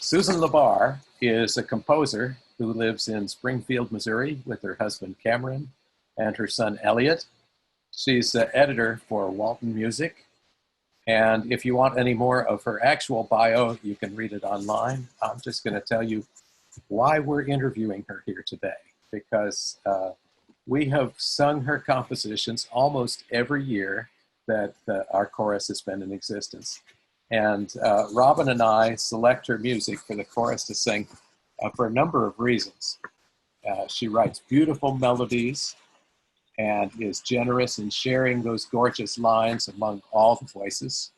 Susan LaBarr is a composer who lives in Springfield, Missouri with her husband Cameron and her son Elliot. She's the editor for Walton Music. And if you want any more of her actual bio, you can read it online. I'm just going to tell you why we're interviewing her here today, because we have sung her compositions almost every year that our chorus has been in existence. And Robin and I select her music for the chorus to sing for a number of reasons. She writes beautiful melodies and is generous in sharing those gorgeous lines among all the voices.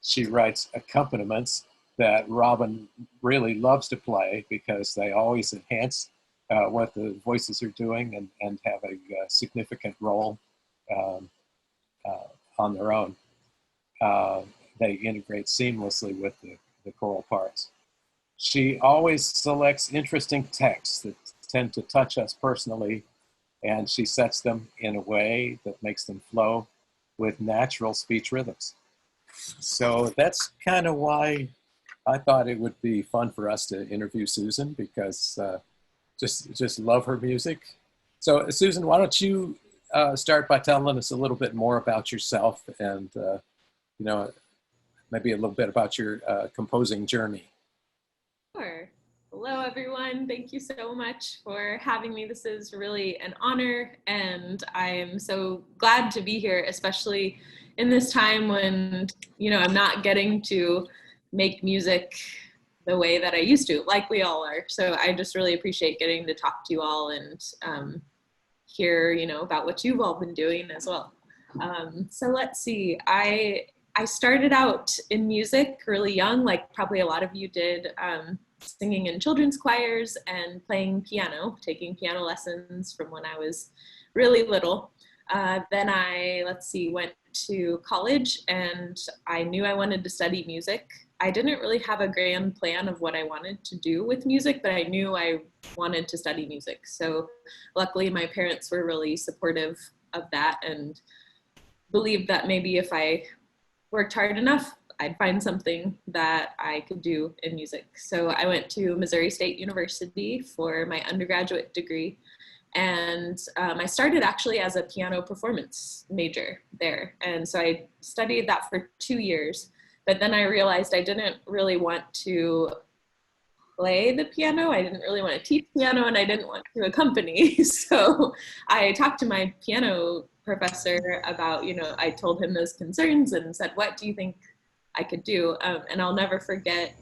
She writes accompaniments that Robin really loves to play because they always enhance what the voices are doing and have a significant role on their own. They integrate seamlessly with the choral parts. She always selects interesting texts that tend to touch us personally, and she sets them in a way that makes them flow with natural speech rhythms. So that's kind of why I thought it would be fun for us to interview Susan, because just love her music. So Susan, why don't you start by telling us a little bit more about yourself and maybe a little bit about your composing journey. Sure. Hello, everyone. Thank you so much for having me. This is really an honor, and I'm so glad to be here, especially in this time when, I'm not getting to make music the way that I used to, like we all are. So I just really appreciate getting to talk to you all and hear, about what you've all been doing as well. So let's see. I started out in music really young, like probably a lot of you did, singing in children's choirs and playing piano, taking piano lessons from when I was really little. Then I, went to college, and I knew I wanted to study music. I didn't really have a grand plan of what I wanted to do with music, but I knew I wanted to study music. So luckily my parents were really supportive of that and believed that maybe if I worked hard enough, I'd find something that I could do in music. So I went to Missouri State University for my undergraduate degree. And I started actually as a piano performance major there. And so I studied that for 2 years, but then I realized I didn't really want to play the piano. I didn't really want to teach piano, and I didn't want to accompany. So I talked to my piano professor about, I told him those concerns and said, what do you think I could do? And I'll never forget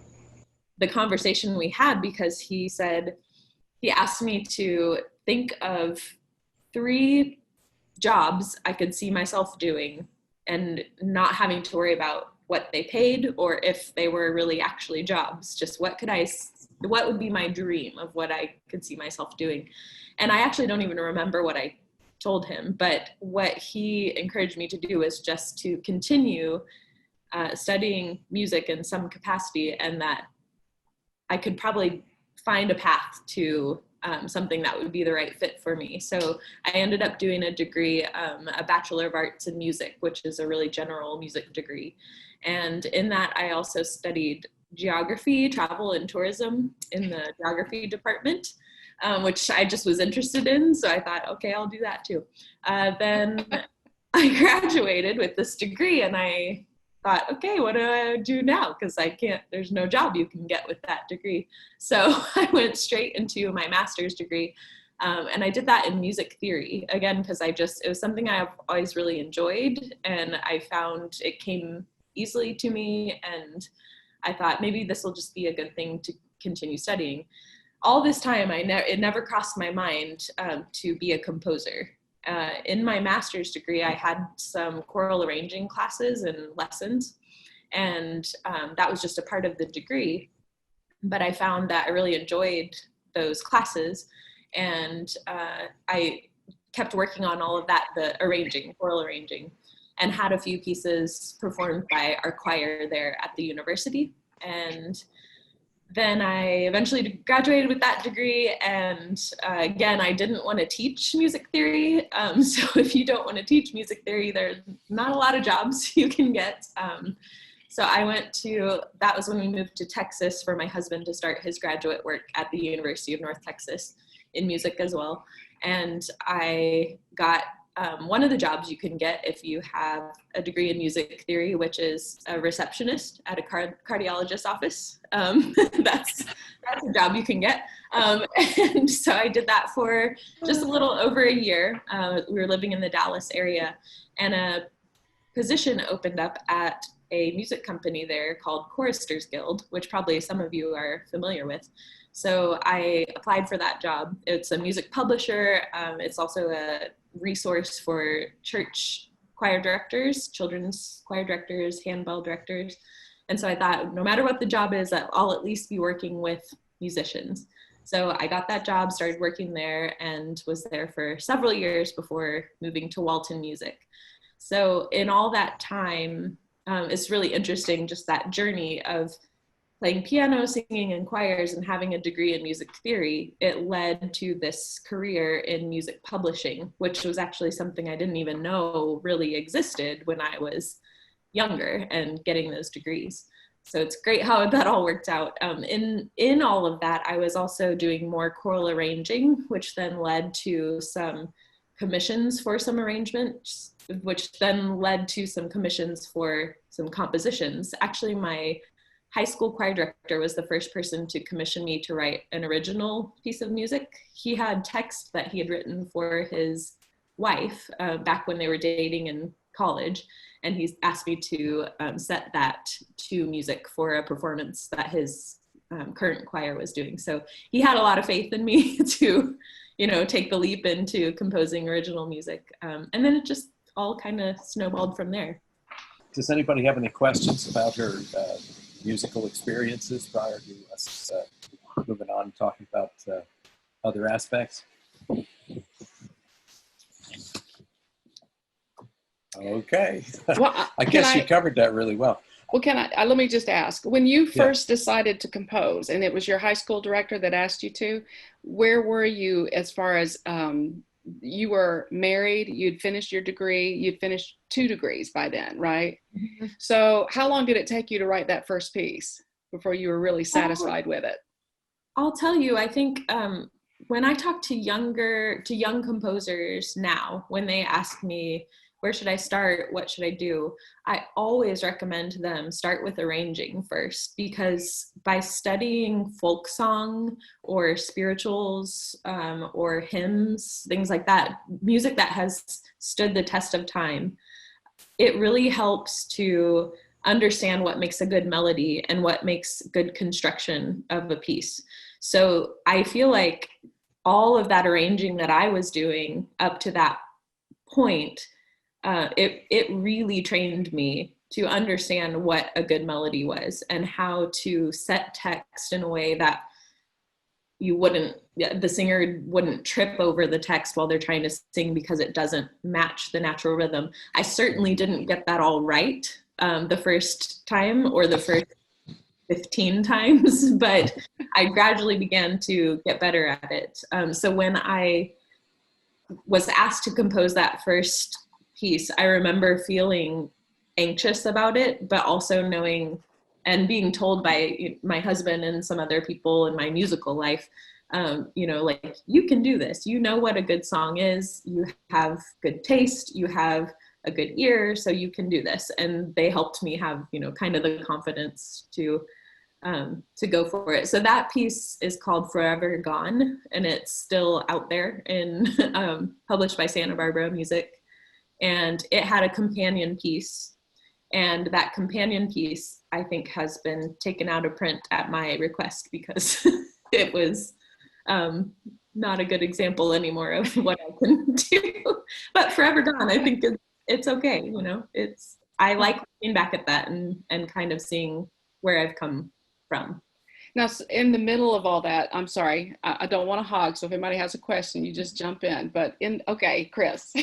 the conversation we had, because he asked me to think of 3 jobs I could see myself doing and not having to worry about what they paid or if they were really actually jobs. Just what would be my dream of what I could see myself doing. And I actually don't even remember what I told him, but what he encouraged me to do is just to continue studying music in some capacity, and that I could probably find a path to something that would be the right fit for me. So I ended up doing a degree, a Bachelor of Arts in Music, which is a really general music degree. And in that, I also studied geography, travel, and tourism in the geography department, which I just was interested in. So I thought, okay, I'll do that too. Then I graduated with this degree, and I thought, okay, what do I do now? Because there's no job you can get with that degree. So I went straight into my master's degree. And I did that in music theory, again, because it was something I've always really enjoyed. And I found it came easily to me. And I thought maybe this will just be a good thing to continue studying. All this time, it never crossed my mind to be a composer. In my master's degree, I had some choral arranging classes and lessons, and that was just a part of the degree. But I found that I really enjoyed those classes, and I kept working on all of that, the choral arranging, and had a few pieces performed by our choir there at the university. And then I eventually graduated with that degree, and again, I didn't want to teach music theory. So if you don't want to teach music theory, there's not a lot of jobs you can get. So that was when we moved to Texas for my husband to start his graduate work at the University of North Texas in music as well. And I got one of the jobs you can get if you have a degree in music theory, which is a receptionist at a cardiologist's office. That's a job you can get. And so I did that for just a little over a year. We were living in the Dallas area, and a position opened up at a music company there called Choristers Guild, which probably some of you are familiar with. So I applied for that job. It's a music publisher. It's also a resource for church choir directors, children's choir directors, handbell directors. And so I thought, no matter what the job is, I'll at least be working with musicians. So I got that job, started working there, and was there for several years before moving to Walton Music. So in all that time, it's really interesting, just that journey of playing piano, singing in choirs, and having a degree in music theory. It led to this career in music publishing, which was actually something I didn't even know really existed when I was younger and getting those degrees. So it's great how that all worked out. In all of that, I was also doing more choral arranging, which then led to some commissions for some arrangements, which then led to some commissions for some compositions. Actually, my high school choir director was the first person to commission me to write an original piece of music. He had text that he had written for his wife back when they were dating in college, and he asked me to set that to music for a performance that his current choir was doing. So he had a lot of faith in me to, take the leap into composing original music. And then it just all kind of snowballed from there. Does anybody have any questions about her musical experiences prior to us moving on and talking about other aspects? Okay. Well, I guess you covered that really well. Well, let me just ask, when you first decided to compose, and it was your high school director that asked you to, where were you as far as, you were married, you'd finished your degree, you'd finished 2 degrees by then, right? Mm-hmm. So how long did it take you to write that first piece before you were really satisfied with it? I'll tell you, I think when I talk to young composers now, when they ask me, where should I start? What should I do? I always recommend them start with arranging first, because by studying folk song or spirituals or hymns, things like that, music that has stood the test of time, it really helps to understand what makes a good melody and what makes good construction of a piece. So I feel like all of that arranging that I was doing up to that point, it really trained me to understand what a good melody was and how to set text in a way that the singer wouldn't trip over the text while they're trying to sing because it doesn't match the natural rhythm. I certainly didn't get that all right the first time or the first 15 times, but I gradually began to get better at it. So when I was asked to compose that first piece, I remember feeling anxious about it, but also knowing and being told by my husband and some other people in my musical life, like, you can do this. You know what a good song is. You have good taste. You have a good ear, so you can do this. And they helped me have, kind of the confidence to go for it. So that piece is called Forever Gone, and it's still out there and published by Santa Barbara Music. And it had a companion piece, and that companion piece, I think, has been taken out of print at my request because it was not a good example anymore of what I can do. But Forever Gone, I think it's okay. I like looking back at that and kind of seeing where I've come from. Now, in the middle of all that, I'm sorry, I don't want to hog, so if anybody has a question, you just jump in. But okay, Chris.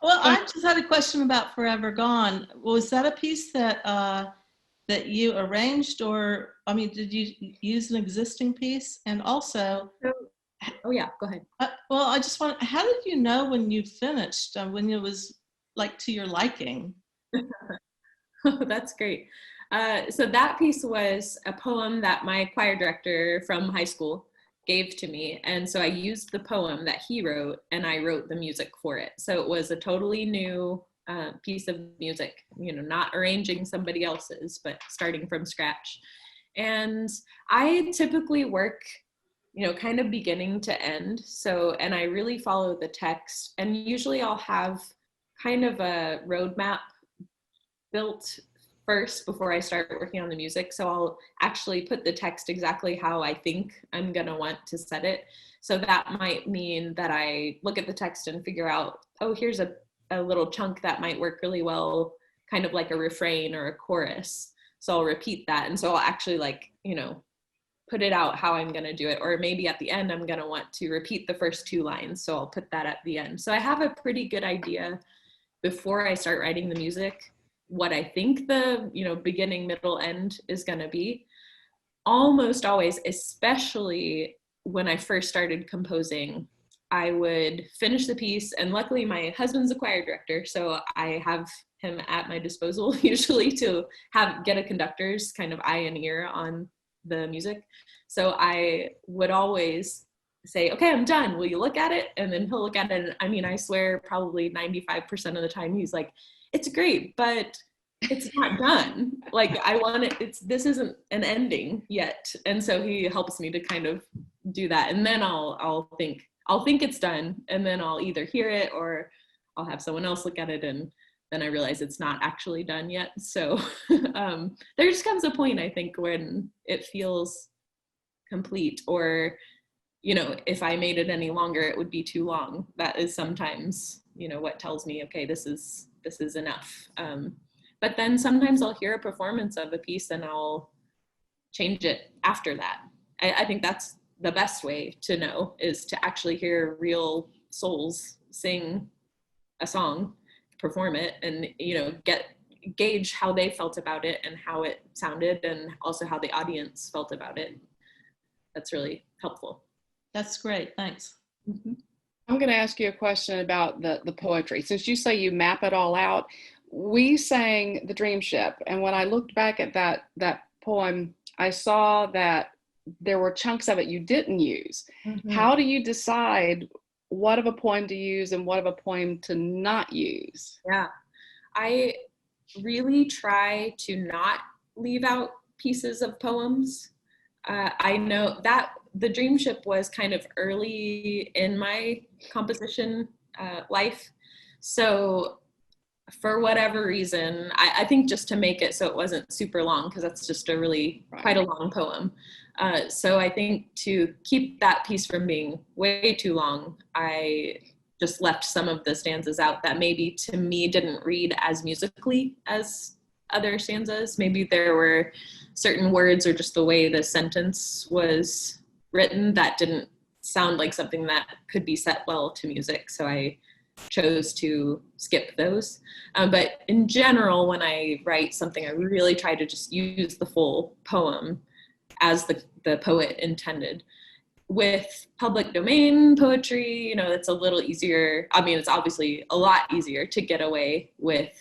Well, I just had a question about Forever Gone. Was that a piece that you arranged, or, did you use an existing piece? And also, oh yeah, go ahead. Well, I just how did you know when you finished, when it was like to your liking? Oh, that's great. So that piece was a poem that my choir director from high school gave to me. And so I used the poem that he wrote and I wrote the music for it. So it was a totally new piece of music, not arranging somebody else's, but starting from scratch. And I typically work, kind of beginning to end. So, and I really follow the text, and usually I'll have kind of a roadmap built first before I start working on the music. So I'll actually put the text exactly how I think I'm gonna want to set it. So that might mean that I look at the text and figure out, oh, here's a little chunk that might work really well, kind of like a refrain or a chorus. So I'll repeat that. And so I'll actually put it out how I'm gonna do it. Or maybe at the end, I'm gonna want to repeat the first 2 lines. So I'll put that at the end. So I have a pretty good idea before I start writing the music what I think the beginning, middle, end is going to be. Almost always, especially when I first started composing, I would finish the piece, and luckily my husband's a choir director, so I have him at my disposal usually to get a conductor's kind of eye and ear on the music. So I would always say, okay, I'm done. Will you look at it? And then he'll look at it. And I mean, I swear probably 95% of the time he's like, it's great, but it's not done. Like I want it, this isn't an ending yet. And so he helps me to kind of do that. And then I'll think it's done. And then I'll either hear it or I'll have someone else look at it. And then I realize it's not actually done yet. So there just comes a point, I think, when it feels complete, or, if I made it any longer, it would be too long. That is sometimes, what tells me, okay, this is enough. But then sometimes I'll hear a performance of a piece and I'll change it after that. I think that's the best way to know, is to actually hear real souls sing a song, perform it, and gauge how they felt about it and how it sounded, and also how the audience felt about it. That's really helpful. That's great. Thanks. Mm-hmm. I'm going to ask you a question about the poetry. Since you say you map it all out, we sang the Dreamship, and when I looked back at that poem, I saw that there were chunks of it you didn't use. Mm-hmm. How do you decide what of a poem to use and what of a poem to not use? Yeah, I really try to not leave out pieces of poems. I know that the Dreamship was kind of early in my composition life. So for whatever reason, I think just to make it so it wasn't super long, because that's just a really quite a long poem. So I think to keep that piece from being way too long, I just left some of the stanzas out that maybe to me didn't read as musically as other stanzas. Maybe there were certain words or just the way the sentence was written that didn't sound like something that could be set well to music. So I chose to skip those. But in general, when I write something, I really try to just use the full poem as the poet intended. With public domain poetry, it's a little easier. I mean, it's obviously a lot easier to get away with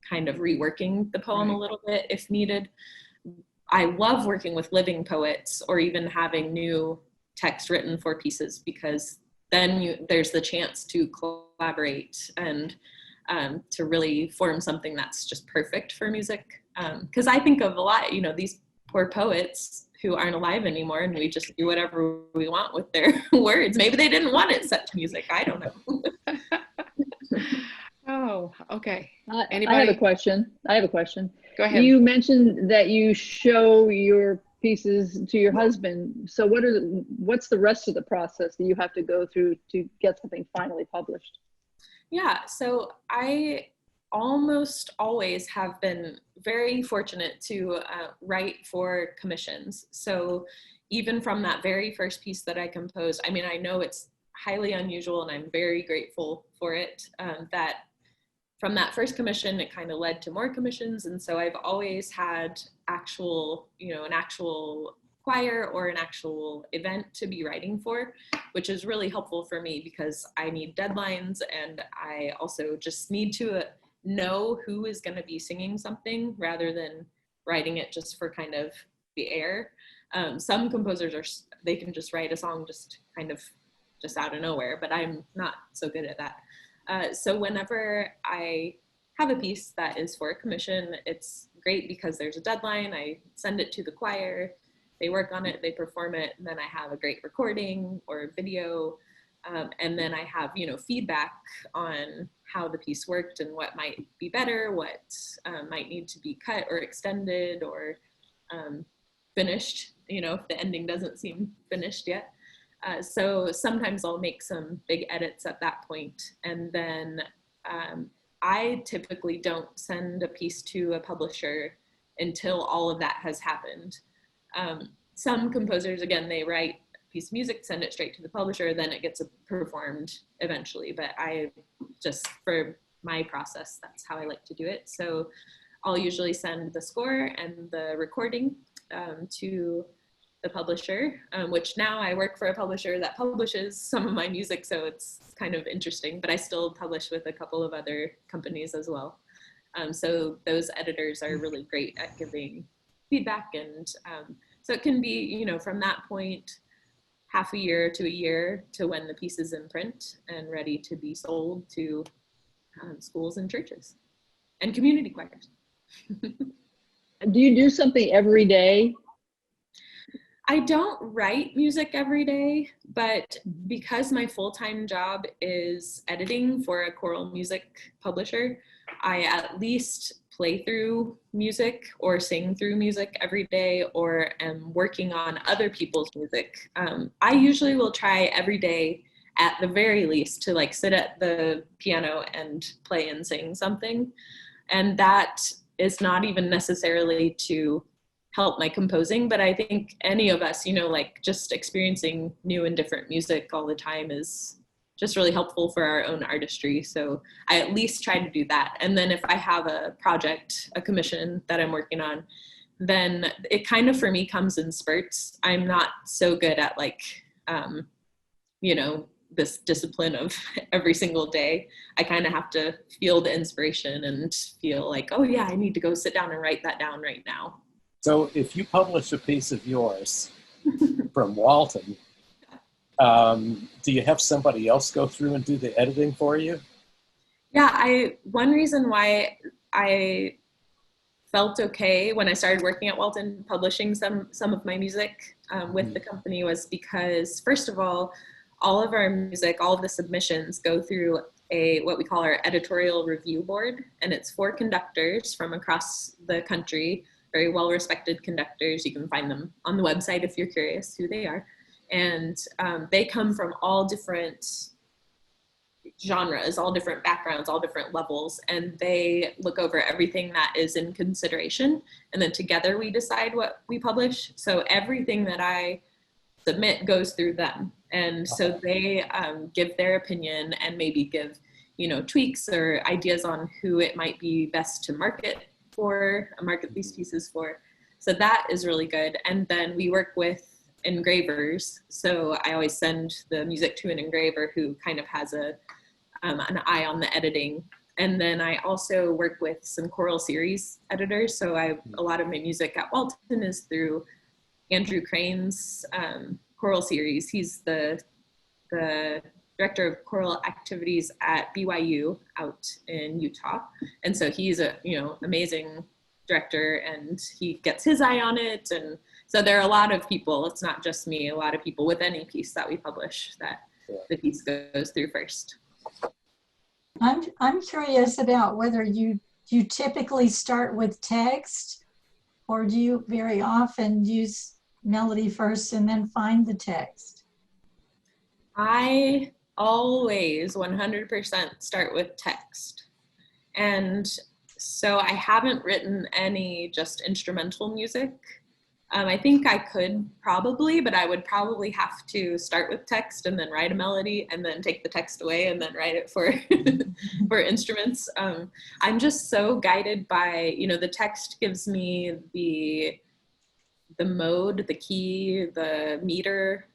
kind of reworking the poem a little bit if needed. I love working with living poets, or even having new text written for pieces, because then there's the chance to collaborate and to really form something that's just perfect for music. Because I think of a lot, these poor poets who aren't alive anymore, and we just do whatever we want with their words. Maybe they didn't want it set to music. I don't know. Oh, okay. Anybody? I have a question. Go ahead. You mentioned that you show your pieces to your husband. So what's the rest of the process that you have to go through to get something finally published? Yeah, so I almost always have been very fortunate to write for commissions. So even from that very first piece that I composed, I mean, I know it's highly unusual and I'm very grateful for it, that from that first commission, it kind of led to more commissions. And so I've always had an actual choir or an actual event to be writing for, which is really helpful for me because I need deadlines, and I also just need to know who is going to be singing something rather than writing it just for kind of the air. Some composers they can just write a song just kind of just out of nowhere, but I'm not so good at that. So whenever I have a piece that is for a commission, it's great because there's a deadline. I send it to the choir, they work on it, they perform it, and then I have a great recording or video. And then I have, feedback on how the piece worked and what might be better, what might need to be cut or extended or finished, if the ending doesn't seem finished yet. So sometimes I'll make some big edits at that point. And then I typically don't send a piece to a publisher until all of that has happened. Some composers, again, they write piece of music, send it straight to the publisher, then it gets performed eventually. But I just, for my process, that's how I like to do it. So I'll usually send the score and the recording to the publisher, which now I work for a publisher that publishes some of my music, so it's kind of interesting, but I still publish with a couple of other companies as well. So those editors are really great at giving feedback, and so it can be, from that point, half a year to a year to when the piece is in print and ready to be sold to schools and churches and community choirs. Do you do something every day? I don't write music every day, but because my full-time job is editing for a choral music publisher, I at least play through music or sing through music every day, or am working on other people's music. I usually will try every day at the very least to sit at the piano and play and sing something. And that is not even necessarily to help my composing, but I think any of us, just experiencing new and different music all the time is just really helpful for our own artistry. So I at least try to do that. And then if I have a project, a commission that I'm working on, then it kind of for me comes in spurts. I'm not so good at this discipline of every single day. I kind of have to feel the inspiration and feel like, oh yeah, I need to go sit down and write that down right now. So if you publish a piece of yours from Walton, do you have somebody else go through and do the editing for you? Yeah, one reason why I felt okay when I started working at Walton publishing some of my music with the company was because, first of all of our music, all of the submissions go through what we call our editorial review board, and it's 4 conductors from across the country, very well-respected conductors. You can find them on the website if you're curious who they are. And they come from all different genres, all different backgrounds, all different levels, and they look over everything that is in consideration. And then together we decide what we publish. So everything that I submit goes through them. And so they give their opinion and maybe give, tweaks or ideas on who it might be best to market these pieces for. So that is really good. And then we work with engravers. So I always send the music to an engraver who kind of has an eye on the editing. And then I also work with some choral series editors. So a lot of my music at Walton is through Andrew Crane's choral series. He's the director of choral activities at BYU out in Utah. And so he's a, amazing director, and he gets his eye on it. And so there are a lot of people, it's not just me, a lot of people with any piece that we publish that the piece goes through first. I'm curious about whether you typically start with text, or do you very often use melody first and then find the text? I always 100% start with text. And so I haven't written any just instrumental music. I think I could probably, but I would probably have to start with text and then write a melody and then take the text away and then write it for for instruments. I'm just so guided by, the text gives me the mode, the key, the meter.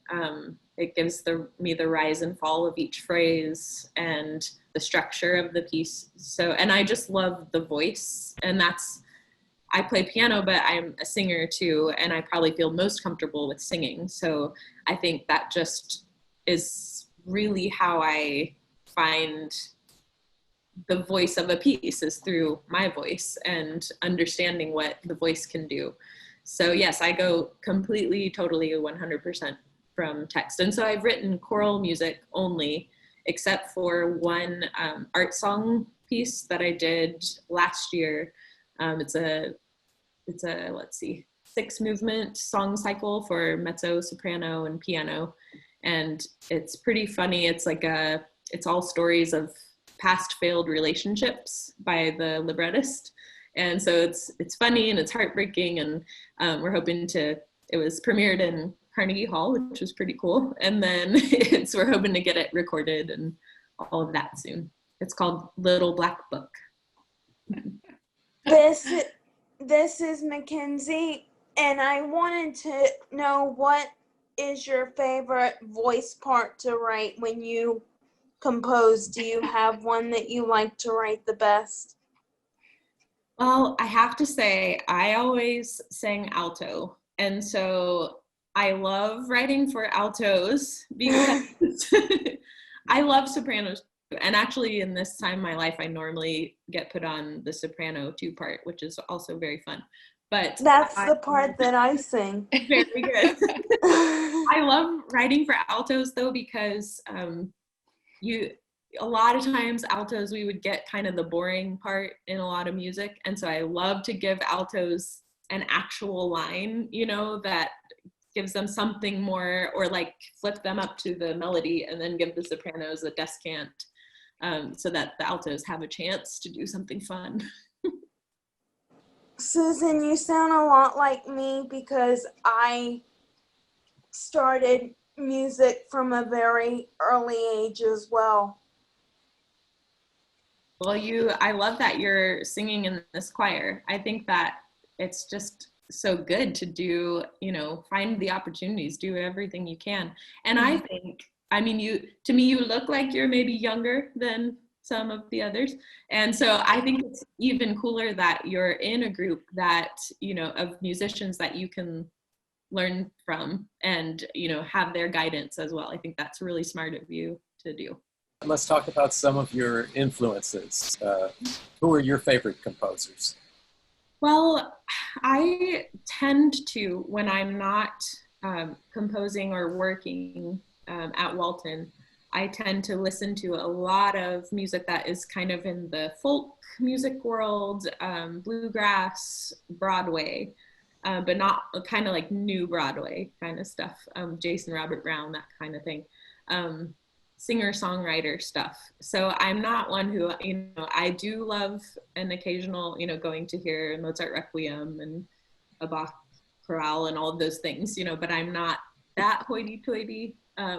it gives me the rise and fall of each phrase and the structure of the piece. So, and I just love the voice, and I play piano, but I'm a singer too, and I probably feel most comfortable with singing. So I think that just is really how I find the voice of a piece, is through my voice and understanding what the voice can do. So yes, I go completely, totally 100% from text. And so I've written choral music only, except for one art song piece that I did last year. It's a let's see, 6-movement song cycle for mezzo, soprano, and piano. And it's pretty funny. It's it's all stories of past failed relationships by the librettist. And so it's funny and it's heartbreaking, and we're hoping it was premiered in Carnegie Hall, which was pretty cool. And then we're hoping to get it recorded and all of that soon. It's called Little Black Book. This is Mackenzie, and I wanted to know, what is your favorite voice part to write when you compose? Do you have one that you like to write the best? Well, I have to say, I always sang alto. And so I love writing for altos because I love sopranos. And actually, in this time of my life, I normally get put on the soprano 2 part, which is also very fun. But that's the part that I sing. Very good. I love writing for altos though, because a lot of times altos, we would get kind of the boring part in a lot of music. And so I love to give altos an actual line, that gives them something more, or like flip them up to the melody and then give the sopranos a descant, so that the altos have a chance to do something fun. Susan, you sound a lot like me, because I started music from a very early age as well. Well, I love that you're singing in this choir. I think that it's just so good to do, find the opportunities, do everything you can. And I think, to me, you look like you're maybe younger than some of the others. And so I think it's even cooler that you're in a group that, of musicians that you can learn from and, have their guidance as well. I think that's really smart of you to do. Let's talk about some of your influences. Who are your favorite composers? Well, I tend to, when I'm not composing or working at Walton, I tend to listen to a lot of music that is kind of in the folk music world, bluegrass, Broadway, but not kind of like new Broadway kind of stuff, Jason Robert Brown, that kind of thing. Singer-songwriter stuff. So I'm not one who, I do love an occasional, going to hear Mozart Requiem and a Bach chorale and all of those things, but I'm not that hoity-toity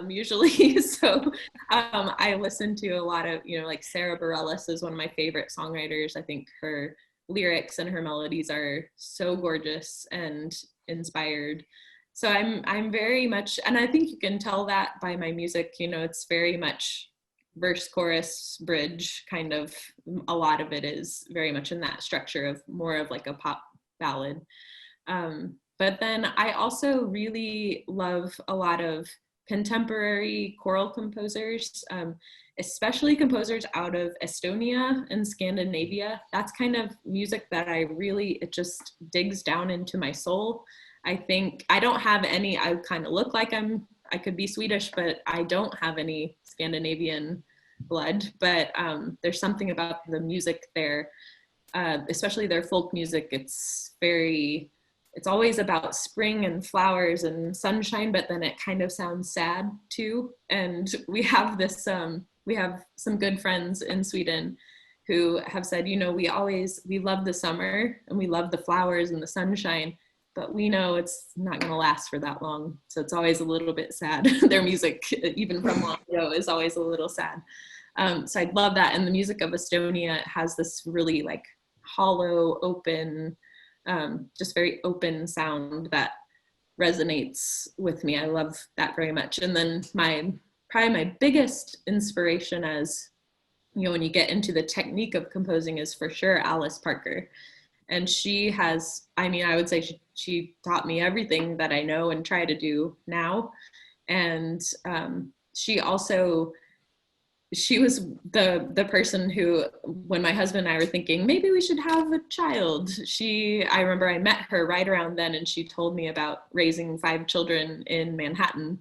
usually. So I listen to a lot of, like Sarah Bareilles is one of my favorite songwriters. I think her lyrics and her melodies are so gorgeous and inspired. So I'm very much, and I think you can tell that by my music, it's very much verse, chorus, bridge, kind of, a lot of it is very much in that structure of more of like a pop ballad. But then I also really love a lot of contemporary choral composers, especially composers out of Estonia and Scandinavia. That's kind of music that it just digs down into my soul. I think I don't have any, I kind of look like I could be Swedish, but I don't have any Scandinavian blood, but there's something about the music there, especially their folk music. It's always about spring and flowers and sunshine, but then it kind of sounds sad too. And we have we have some good friends in Sweden who have said, we love the summer and we love the flowers and the sunshine, but we know it's not going to last for that long. So it's always a little bit sad. Their music, even from long ago, is always a little sad. So I love that. And the music of Estonia has this really like hollow, open, just very open sound that resonates with me. I love that very much. And then probably my biggest inspiration as, you know, when you get into the technique of composing is for sure Alice Parker. And she has, I mean, I would say she taught me everything that I know and try to do now. And she was the person who, when my husband and I were thinking, maybe we should have a child, I remember I met her right around then, and she told me about raising 5 children in Manhattan.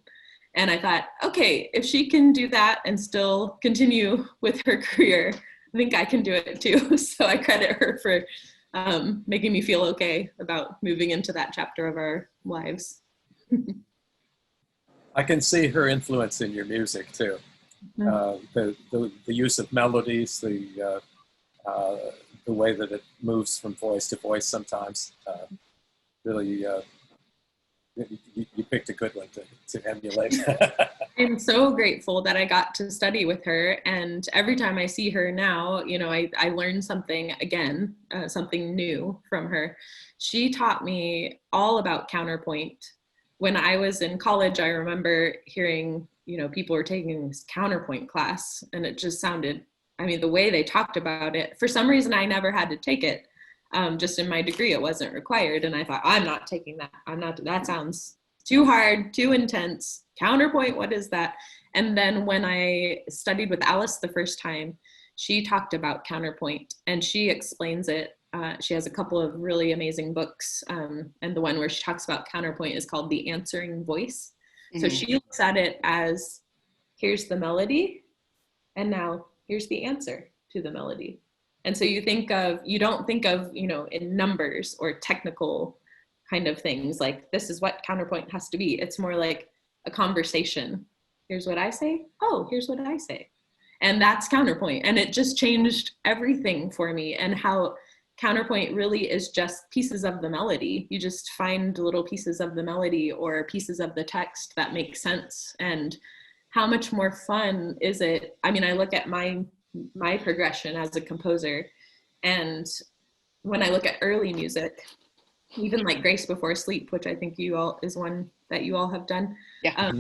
And I thought, okay, if she can do that and still continue with her career, I think I can do it too. So I credit her for making me feel okay about moving into that chapter of our lives. I can see her influence in your music too. The use of melodies, the way that it moves from voice to voice sometimes. Really, you picked a good one to emulate. I'm so grateful that I got to study with her, and every time I see her now, you know, I learn something again, something new from her. She taught me all about counterpoint. When I was in college, I remember hearing, you know, people were taking this counterpoint class, and it just sounded, I mean, the way they talked about it, for some reason I never had to take it. Just in my degree, it wasn't required. And I thought, I'm not taking that. That sounds too hard, too intense. Counterpoint, what is that? And then when I studied with Alice the first time, she talked about counterpoint, and she explains it. She has a couple of really amazing books. And the one where she talks about counterpoint is called The Answering Voice. So she looks at it as, here's the melody, and now here's the answer to the melody. And so you don't think of, you know, in numbers or technical kind of things, like this is what counterpoint has to be. It's more like a conversation. Here's what I say. Oh, here's what I say. And that's counterpoint. And it just changed everything for me, and how counterpoint really is just pieces of the melody. You just find little pieces of the melody or pieces of the text that make sense. And how much more fun is it? I mean, I look at my progression as a composer, and when I look at early music, even like Grace Before Sleep, which I think is one that you all have done. Yeah.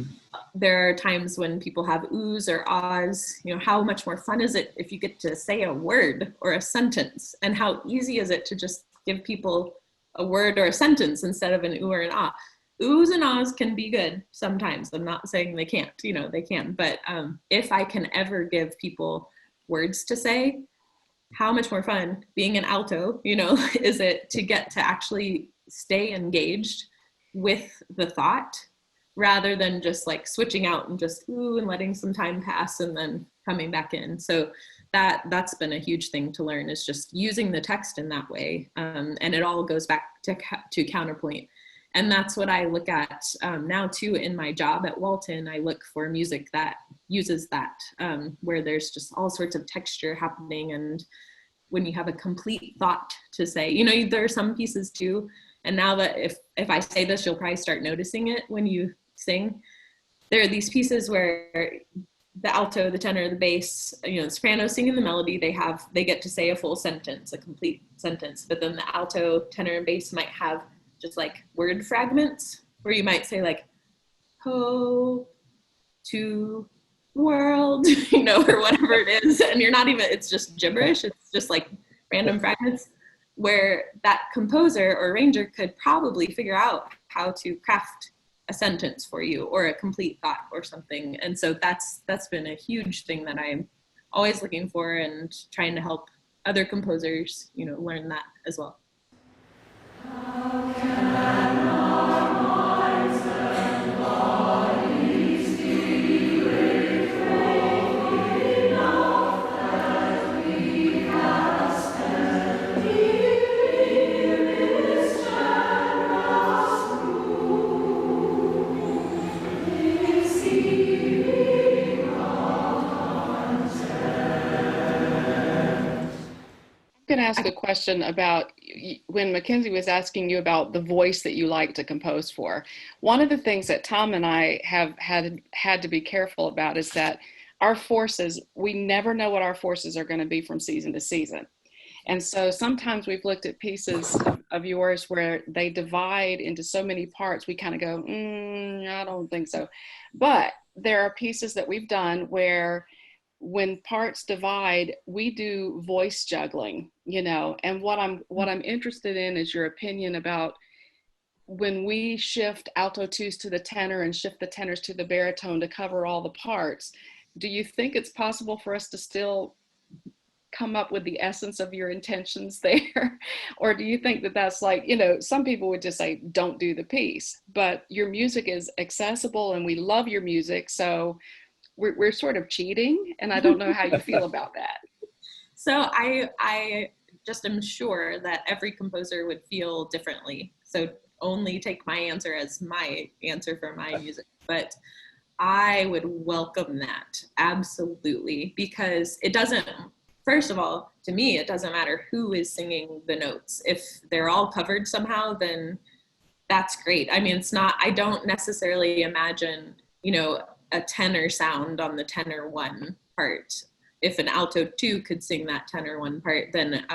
There are times when people have oohs or ahs. You know, how much more fun is it if you get to say a word or a sentence? And how easy is it to just give people a word or a sentence instead of an ooh or an ah? Oohs and ahs can be good sometimes. I'm not saying they can't, you know, they can. But if I can ever give people words to say, how much more fun being an alto, you know, is it to get to actually stay engaged with the thought rather than just like switching out and just ooh and letting some time pass and then coming back in. So that's been a huge thing to learn, is just using the text in that way. And it all goes back to counterpoint. And that's what I look at now too in my job at Walton. I look for music that uses that, where there's just all sorts of texture happening. And when you have a complete thought to say, you know, there are some pieces too. And now that if I say this, you'll probably start noticing it when you sing. There are these pieces where the alto, the tenor, the bass, you know, the soprano singing the melody, they get to say a full sentence, a complete sentence. But then the alto, tenor, and bass might have just like word fragments where you might say like, ho, to, world, you know, or whatever it is. And you're not even, it's just gibberish. It's just like random fragments, where that composer or arranger could probably figure out how to craft a sentence for you or a complete thought or something. And so that's been a huge thing that I'm always looking for and trying to help other composers, you know, learn that as well. I'm going to ask a question about when Mackenzie was asking you about the voice that you like to compose for. One of the things that Tom and I have had to be careful about is that our forces, we never know what our forces are going to be from season to season. And so sometimes we've looked at pieces of yours where they divide into so many parts, we kind of go, I don't think so. But there are pieces that we've done where when parts divide, we do voice juggling, you know, and what I'm interested in is your opinion about when we shift alto twos to the tenor and shift the tenors to the baritone to cover all the parts. Do you think it's possible for us to still come up with the essence of your intentions there? Or do you think that that's like, you know, some people would just say, don't do the piece, but your music is accessible and we love your music. So we're sort of cheating, and I don't know how you feel about that. So I just am sure that every composer would feel differently. So only take my answer as my answer for my music. But I would welcome that, absolutely, because it doesn't, first of all, to me, it doesn't matter who is singing the notes. If they're all covered somehow, then that's great. I mean, it's not, I don't necessarily imagine, you know, a tenor sound on the tenor one part. If an alto two could sing that tenor one part, then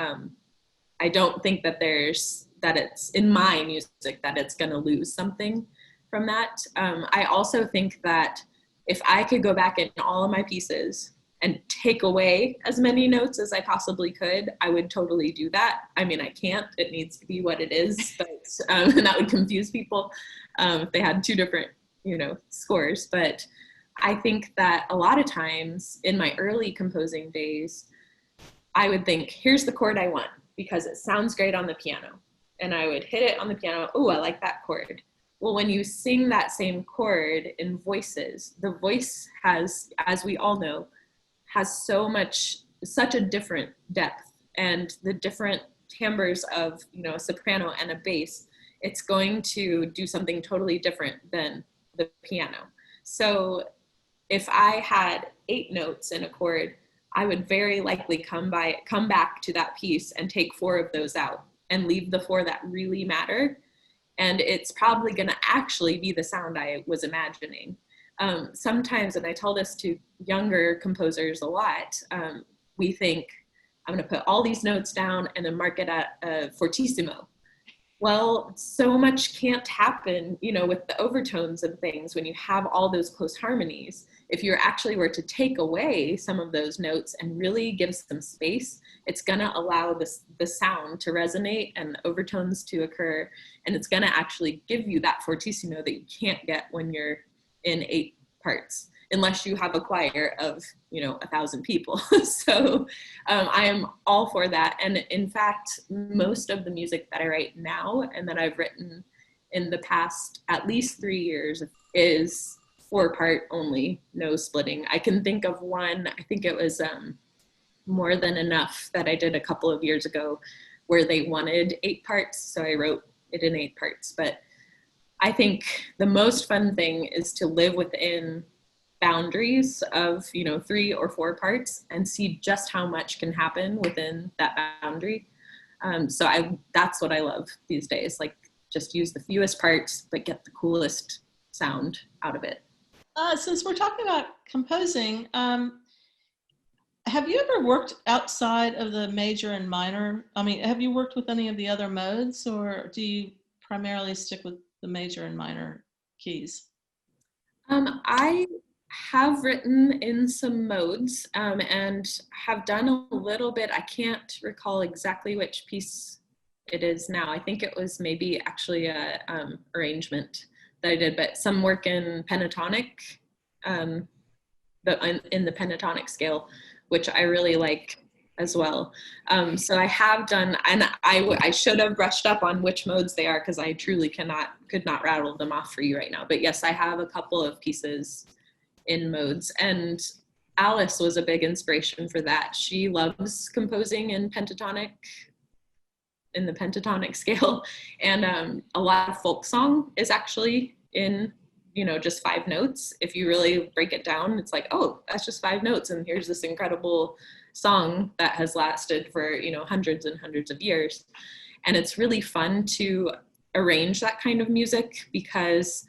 I don't think that it's in my music that it's going to lose something from that. I also think that if I could go back in all of my pieces and take away as many notes as I possibly could, I would totally do that. I mean, I can't, it needs to be what it is, but and that would confuse people if they had two different, you know, scores. But I think that a lot of times in my early composing days, I would think, here's the chord I want because it sounds great on the piano. And I would hit it on the piano. Oh, I like that chord. Well, when you sing that same chord in voices, the voice has, as we all know, has such a different depth, and the different timbres of, you know, a soprano and a bass, it's going to do something totally different than the piano. So if I had 8 notes in a chord, I would very likely come back to that piece and take 4 of those out and leave the 4 that really matter. And it's probably going to actually be the sound I was imagining. Sometimes, and I tell this to younger composers a lot, we think, I'm going to put all these notes down and then mark it at a fortissimo. Well, so much can't happen, you know, with the overtones and things when you have all those close harmonies. If you actually were to take away some of those notes and really give some space, it's going to allow the sound to resonate and the overtones to occur. And it's going to actually give you that fortissimo that you can't get when you're in 8 parts, unless you have a choir of, you know, 1,000 people. So I am all for that. And in fact, most of the music that I write now and that I've written in the past at least 3 years is 4-part only, no splitting. I can think of one, I think it was More Than Enough that I did a couple of years ago where they wanted 8 parts. So I wrote it in 8 parts. But I think the most fun thing is to live within boundaries of, you know, 3 or 4 parts and see just how much can happen within that boundary. So that's what I love these days, like just use the fewest parts, but get the coolest sound out of it. Since we're talking about composing, have you ever worked outside of the major and minor? I mean, have you worked with any of the other modes, or do you primarily stick with the major and minor keys? I have written in some modes and have done a little bit. I can't recall exactly which piece it is now. I think it was maybe actually a arrangement that I did, but some work in pentatonic, in the pentatonic scale, which I really like as well. So I have done, and I should have brushed up on which modes they are because I truly could not rattle them off for you right now. But yes, I have a couple of pieces in modes, and Alice was a big inspiration for that. She loves composing in pentatonic, in the pentatonic scale, and a lot of folk song is actually in, you know, just 5 notes. If you really break it down, it's like, oh, that's just 5 notes, and here's this incredible song that has lasted for, you know, hundreds and hundreds of years. And it's really fun to arrange that kind of music because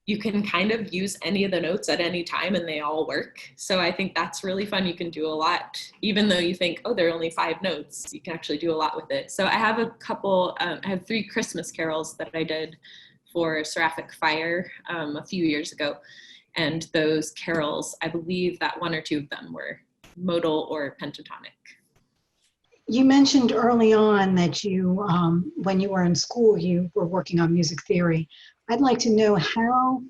you can kind of use any of the notes at any time and they all work. So I think that's really fun. You can do a lot, even though you think, oh, there are only 5 notes, you can actually do a lot with it. So I have a couple, I have 3 Christmas carols that I did for Seraphic Fire a few years ago. And those carols, I believe that 1 or 2 of them were modal or pentatonic. You mentioned early on that you, when you were in school, you were working on music theory. I'd like to know how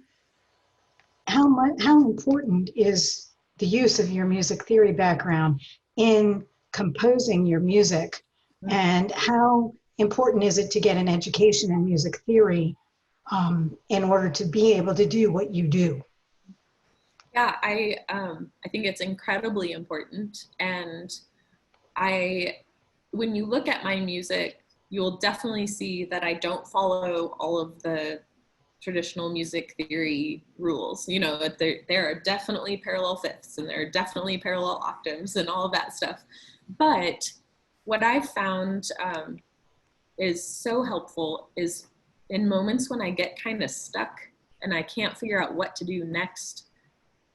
important is the use of your music theory background in composing your music, and how important is it to get an education in music theory in order to be able to do what you do? Yeah, I think it's incredibly important. And when you look at my music, you'll definitely see that I don't follow all of the traditional music theory rules. You know, there are definitely parallel fifths and there are definitely parallel octaves and all of that stuff. But what I found is so helpful is in moments when I get kind of stuck and I can't figure out what to do next,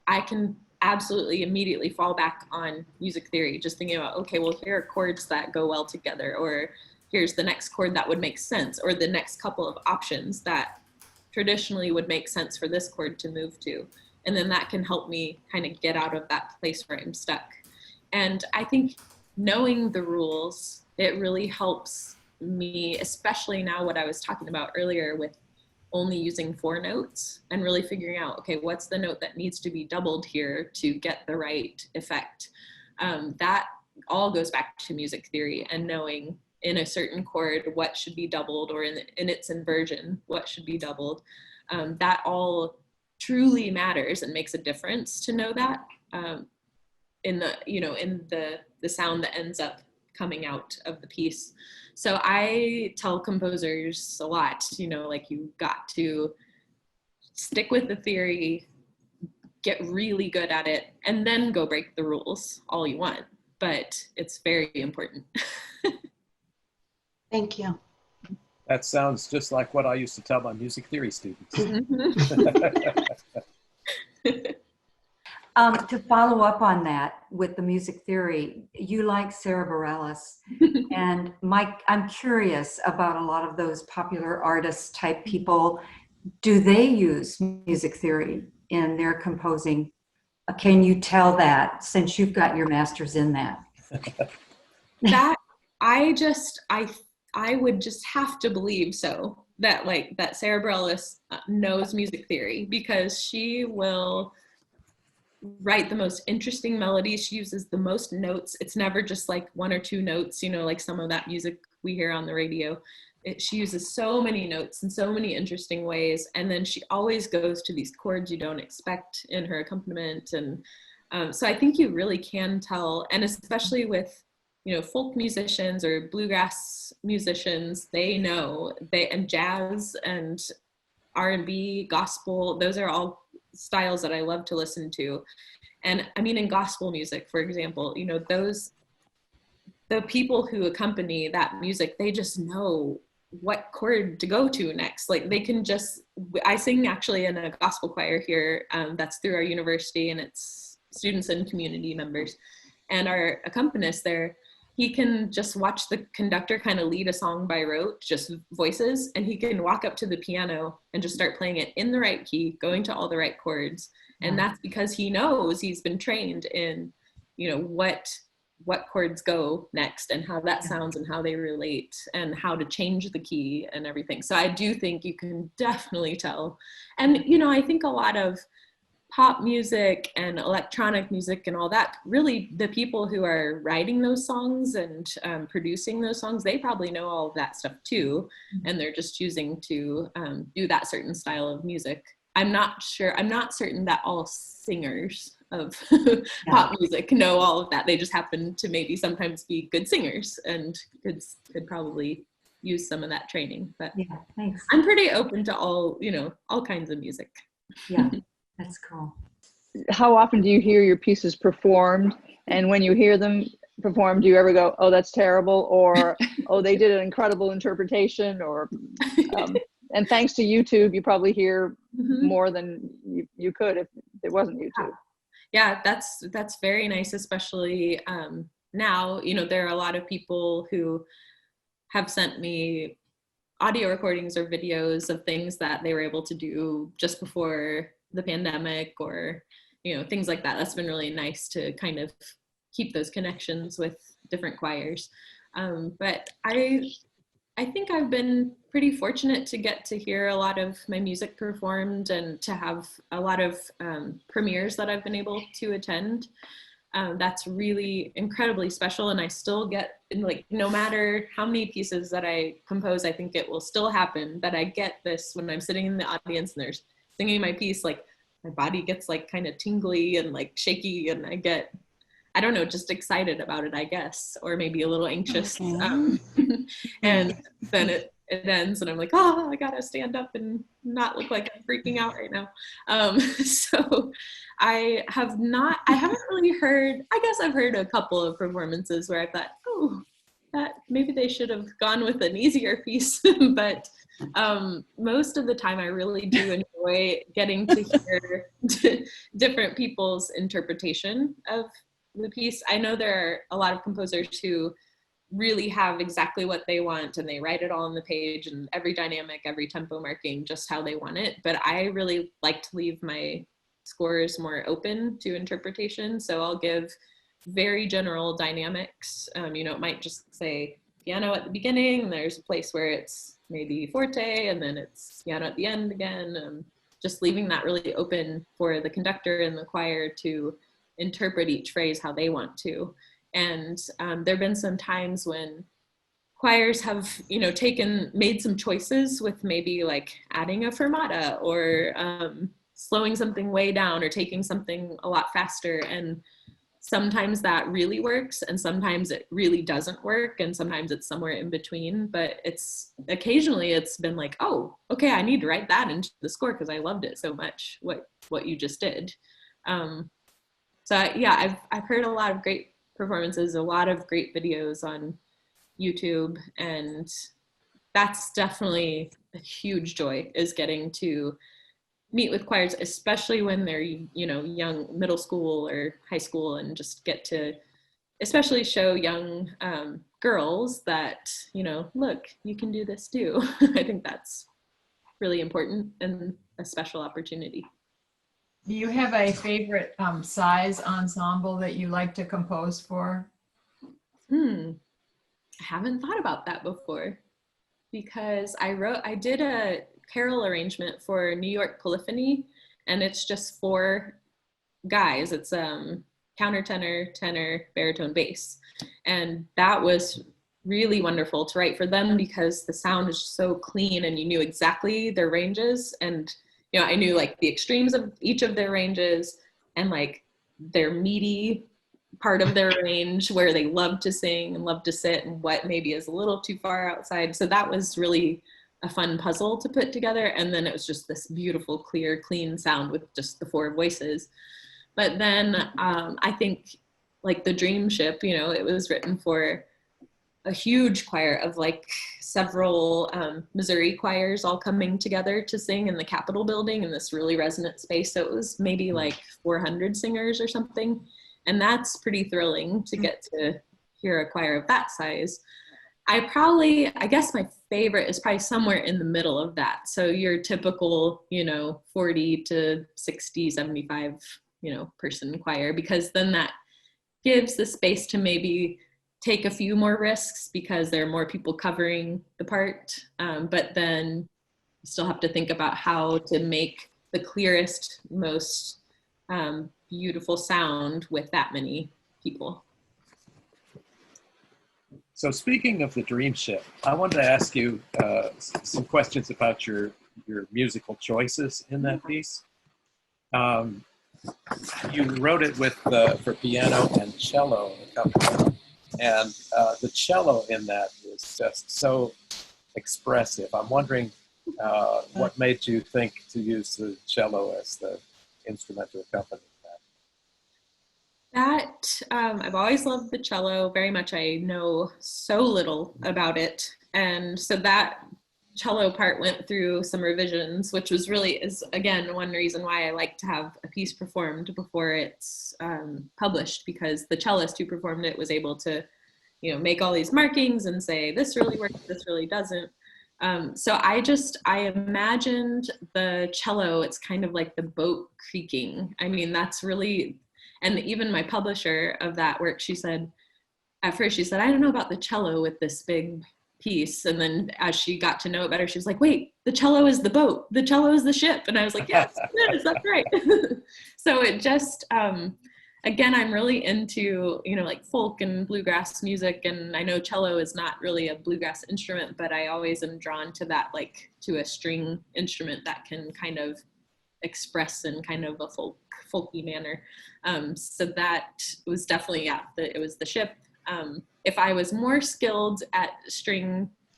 I can absolutely immediately fall back on music theory, just thinking about, okay, well, here are chords that go well together, or here's the next chord that would make sense, or the next couple of options that traditionally would make sense for this chord to move to. And then that can help me kind of get out of that place where I'm stuck. And I think knowing the rules, it really helps me, especially now what I was talking about earlier with only using 4 notes and really figuring out, okay, what's the note that needs to be doubled here to get the right effect. That all goes back to music theory and knowing in a certain chord what should be doubled, or in its inversion what should be doubled. That all truly matters and makes a difference to know that in the sound that ends up coming out of the piece. So I tell composers a lot, like, you've got to stick with the theory, get really good at it, and then go break the rules all you want. But it's very important. Thank you. That sounds just like what I used to tell my music theory students. To follow up on that with the music theory, you like Sarah Bareilles, and Mike, I'm curious about a lot of those popular artist type people. Do they use music theory in their composing? Can you tell that, since you've got your master's in that? That I would just have to believe so, that Sarah Bareilles knows music theory, because she will write the most interesting melodies. She uses the most notes. It's never just like 1 or 2 notes, like some of that music we hear on the radio. She uses so many notes in so many interesting ways. And then she always goes to these chords you don't expect in her accompaniment. And so I think you really can tell, and especially with, folk musicians or bluegrass musicians, they know, and jazz and R&B, gospel, those are all styles that I love to listen to. And I mean, in gospel music, for example, the people who accompany that music, they just know what chord to go to next. Like, they can just, I sing actually in a gospel choir here that's through our university, and it's students and community members. And our accompanist there, he can just watch the conductor kind of lead a song by rote, just voices, and he can walk up to the piano and just start playing it in the right key, going to all the right chords. And that's because he knows, he's been trained in, what chords go next and how that sounds and how they relate and how to change the key and everything. So I do think you can definitely tell. And, I think a lot of pop music and electronic music and all that, really the people who are writing those songs and producing those songs, they probably know all of that stuff too. And they're just choosing to do that certain style of music. I'm not certain that all singers of pop music know all of that. They just happen to maybe sometimes be good singers and could probably use some of that training. But yeah, thanks. I'm pretty open to all kinds of music. Yeah. That's cool. How often do you hear your pieces performed? And when you hear them performed, do you ever go, oh, that's terrible? Or, oh, they did an incredible interpretation? Or And thanks to YouTube, you probably hear Mhm. more than you could if it wasn't YouTube. Yeah, that's very nice, especially now. You know, there are a lot of people who have sent me audio recordings or videos of things that they were able to do just before the pandemic, or you know, things like that. That's been really nice to kind of keep those connections with different choirs. But I think I've been pretty fortunate to get to hear a lot of my music performed and to have a lot of premieres that I've been able to attend. That's really incredibly special, and I still get, like, no matter how many pieces that I compose, I think it will still happen that I get this when I'm sitting in the audience and they're singing my piece, like my body gets like kind of tingly and like shaky, and I get, I don't know, just excited about it, I guess, or maybe a little anxious. And then it ends and I'm like, oh, I gotta stand up and not look like I'm freaking out right now. So I haven't really heard, I guess I've heard a couple of performances where I thought, oh, that maybe they should have gone with an easier piece. But most of the time I really do enjoy getting to hear different people's interpretation of the piece. I know there are a lot of composers who really have exactly what they want and they write it all on the page and every dynamic, every tempo marking, just how they want it. But I really like to leave my scores more open to interpretation. So I'll give very general dynamics. You know, it might just say piano at the beginning, and there's a place where it's maybe forte, and then it's piano at the end again. Just leaving that really open for the conductor and the choir to interpret each phrase how they want to. And there have been some times when choirs have, you know, made some choices with maybe like adding a fermata or slowing something way down or taking something a lot faster. And sometimes that really works and sometimes it really doesn't work. And sometimes it's somewhere in between, but occasionally it's been like, oh, okay, I need to write that into the score because I loved it so much, what you just did. So yeah, I've heard a lot of great performances, a lot of great videos on YouTube, and that's definitely a huge joy, is getting to meet with choirs, especially when they're, you know, young, middle school or high school, and just get to especially show young girls that, you know, look, you can do this too. I think that's really important and a special opportunity. Do you have a favorite size ensemble that you like to compose for? I haven't thought about that before, because I did a carol arrangement for New York Polyphony, and it's just 4 guys. It's countertenor, tenor, baritone, bass. And that was really wonderful to write for them because the sound is so clean and you knew exactly their ranges. And, you know, I knew like the extremes of each of their ranges and like their meaty part of their range where they love to sing and love to sit and what maybe is a little too far outside. So that was really a fun puzzle to put together. And then it was just this beautiful, clear, clean sound with just the 4 voices. But then I think like the Dreamship, you know, it was written for a huge choir of like several Missouri choirs all coming together to sing in the Capitol building in this really resonant space. So it was maybe like 400 singers or something. And that's pretty thrilling to get to hear a choir of that size. I guess my favorite is probably somewhere in the middle of that. So your typical, you know, 40 to 60, 75, you know, person choir, because then that gives the space to maybe take a few more risks because there are more people covering the part. But then you still have to think about how to make the clearest, most beautiful sound with that many people. So speaking of the Dreamship, I wanted to ask you some questions about your musical choices in that piece. You wrote it with for piano and cello accompaniment, and the cello in that is just so expressive. I'm wondering what made you think to use the cello as the instrument to accompany that? I've always loved the cello very much. I know so little about it, and so that cello part went through some revisions, which was really, is again, one reason why I like to have a piece performed before it's published, because the cellist who performed it was able to, you know, make all these markings and say, this really works, this really doesn't. So I imagined the cello, it's kind of like the boat creaking. I mean, that's really, and even my publisher of that work, she said, at first she said, I don't know about the cello with this big piece. And then as she got to know it better, she was like, wait, the cello is the boat, the cello is the ship. And I was like, yes, it is, that's right. So it just, again, I'm really into, you know, like folk and bluegrass music. And I know cello is not really a bluegrass instrument, but I always am drawn to that, like to a string instrument that can kind of express in kind of a folky manner. So that was definitely, yeah, it was the ship. If I was more skilled at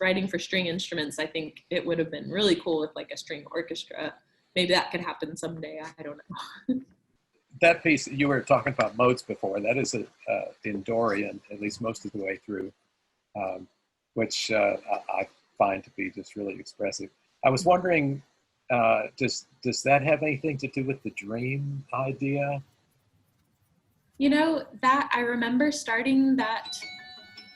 writing for string instruments, I think it would have been really cool with like a string orchestra. Maybe that could happen someday. I don't know. That piece, you were talking about modes before, that is in Dorian, at least most of the way through, which I find to be just really expressive. I was wondering, does that have anything to do with the dream idea? You know, that I remember starting that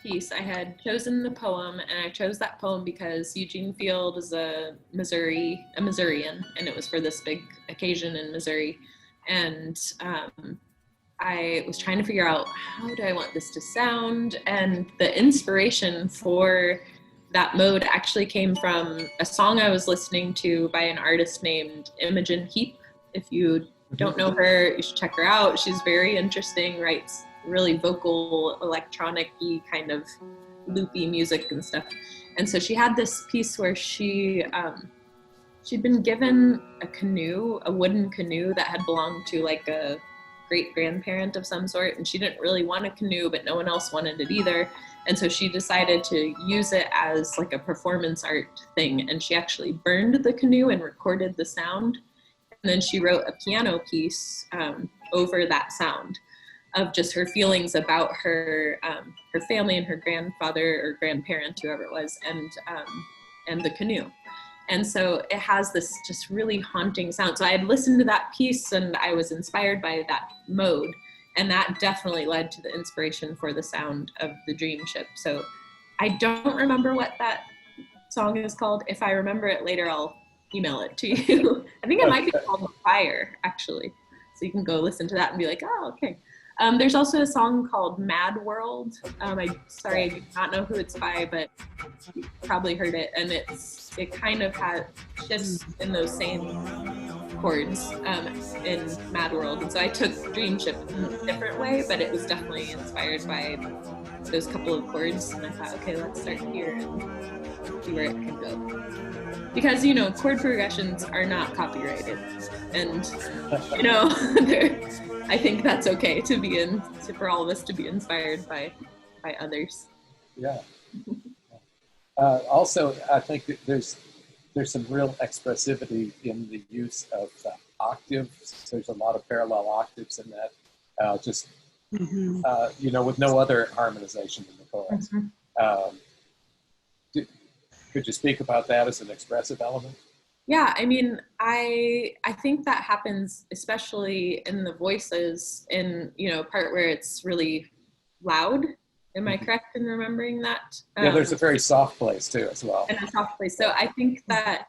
piece, I had chosen the poem, and I chose that poem because Eugene Field is a Missourian, and it was for this big occasion in Missouri. And I was trying to figure out, how do I want this to sound? And the inspiration for that mode actually came from a song I was listening to by an artist named Imogen Heap. If you don't know her, you should check her out. She's very interesting, writes really vocal, electronic-y kind of loopy music and stuff. And so she had this piece where she'd been given a canoe, a wooden canoe that had belonged to like a great-grandparent of some sort, and she didn't really want a canoe, but no one else wanted it either. And so she decided to use it as like a performance art thing, and she actually burned the canoe and recorded the sound. And then she wrote a piano piece over that sound of just her feelings about her family and her grandfather or grandparent, whoever it was, and the canoe. And so it has this just really haunting sound. So I had listened to that piece and I was inspired by that mode. And that definitely led to the inspiration for the sound of the Dreamship. So I don't remember what that song is called. If I remember it later, I'll email it to you. I think it might be called Fire, actually. So you can go listen to that and be like, oh, okay. There's also a song called Mad World. I do not know who it's by, but you probably heard it. And it kind of had shifts in those same chords in Mad World. And so I took Dreamship in a different way, but it was definitely inspired by those couple of chords. And I thought, okay, let's start here and see where it can go. Because, you know, chord progressions are not copyrighted. And, you know, I think that's okay for all of us to be inspired by others. Yeah. Also, I think that there's some real expressivity in the use of octaves. There's a lot of parallel octaves in that, you know, with no other harmonization in the chorus. Could you speak about that as an expressive element? Yeah, I mean, I think that happens especially in the voices, in, you know, part where it's really loud. Am I correct in remembering that? Yeah, there's a very soft place too as well. And a soft place. So I think that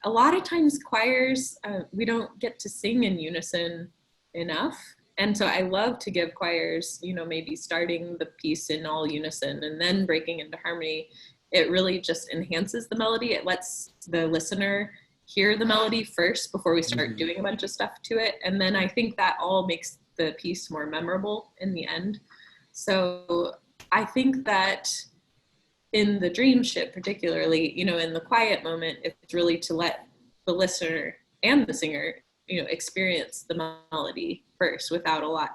a lot of times choirs, we don't get to sing in unison enough. And so I love to give choirs, you know, maybe starting the piece in all unison and then breaking into harmony. It really just enhances the melody. It lets the listener hear the melody first before we start doing a bunch of stuff to it. And then I think that all makes the piece more memorable in the end. So I think that in the Dreamship particularly, you know, in the quiet moment, it's really to let the listener and the singer, you know, experience the melody first without a lot